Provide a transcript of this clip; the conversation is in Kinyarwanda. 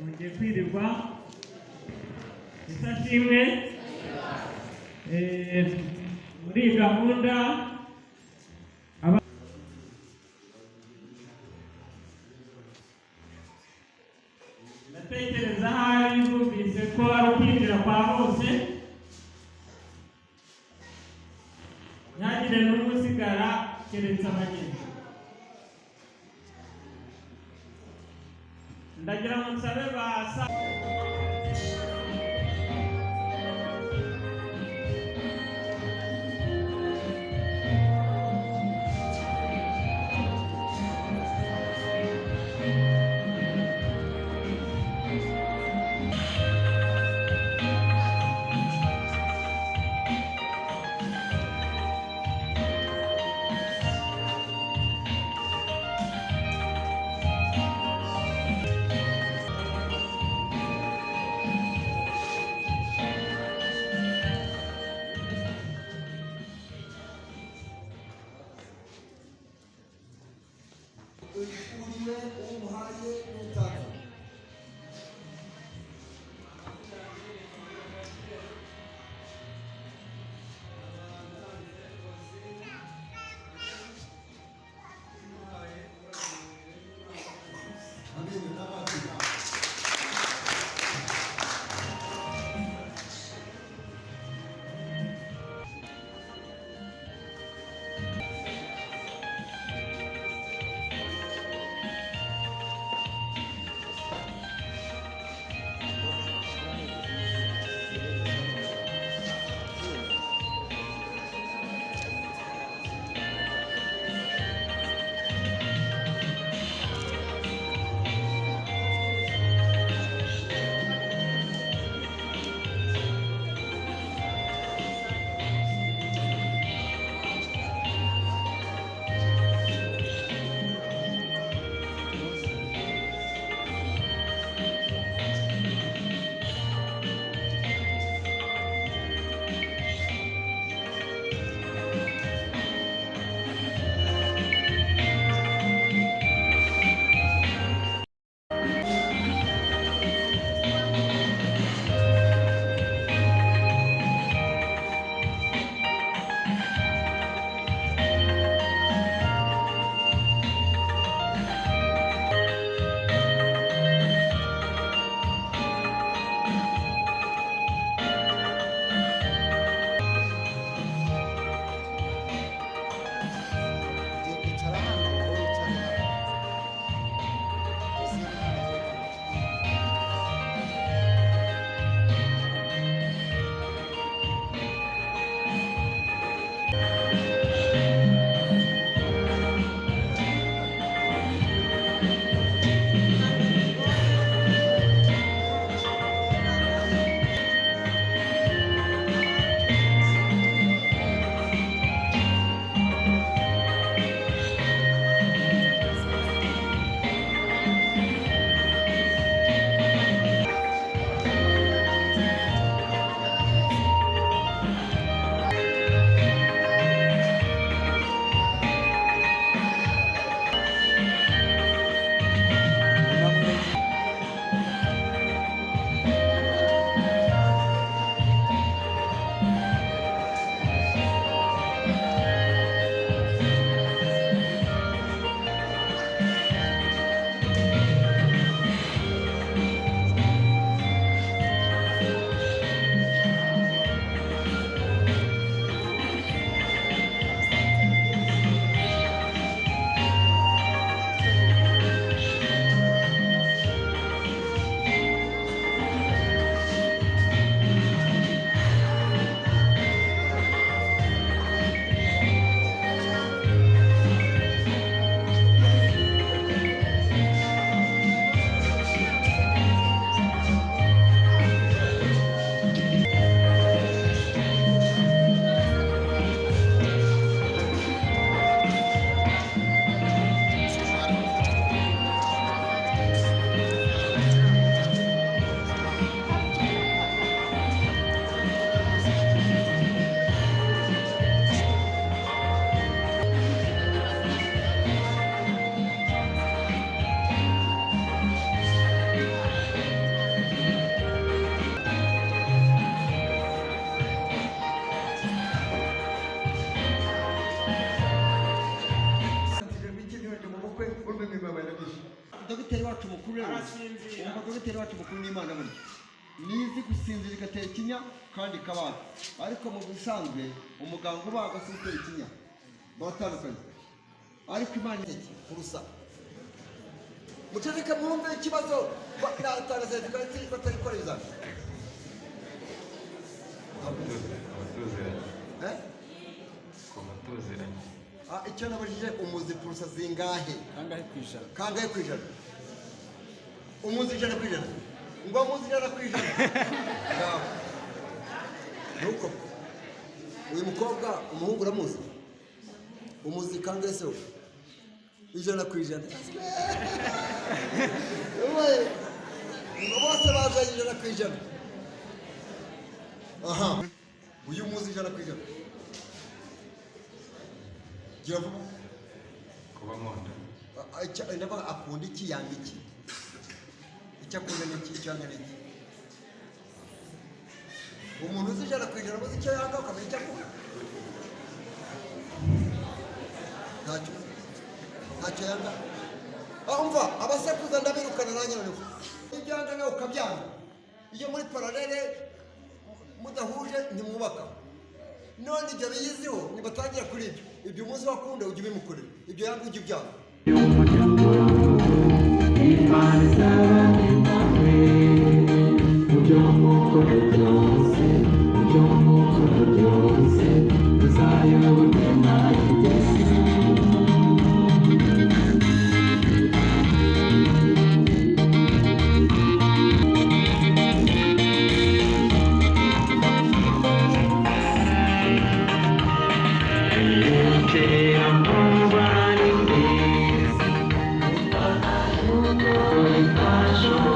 mugiye kwirirwa isashimwe muri gahunda ndatekereza hari bumvise ko ari ukwinjira kwa bose ntihagire n'umwe usigara keretse abagenzi. ndagira ngo nsabe basa mukuru rero umva dogiteri wacu mukuru n'Imana burya nizi gusinzira igatera ikinya kandi ikabaga, ariko mu bisanzwe umuganga ubaga si utera ikinya baratandukanye, ariko Imana iki kurusa muceceke mwumve ikibazo natanga serivisi batayikora ibizami icyo nabajije umuzi purusa zingahe? Kangahe ku ijana? Umuzi 100%. Ngo umuzi 100%. Nuko uyu mukobwa umuhungu uramuzi? Umuzi kangahe se? 100%. Bose baje 100%. Aha. Uyu muzi 100%. Jump. Kuba monda. Ndaba akunda iki yanga iki? Icyo akunda n'iki cyangwa n'iki? Umuntu uzi 100% uzi icyo yanga ukamenya icyo akunda. Ntacyo yanga. Umva abasekuza ndabirukana nanjye noneho. Ibyo yanga nawe ukabyanga. Iyo muri paralele mudahuje ntimwubaka. None ibyo biyiziho nibatangira kuri ibyo umunsi wakunda ujye ubimukorera, ibyo yanga ujye ubyanga. Show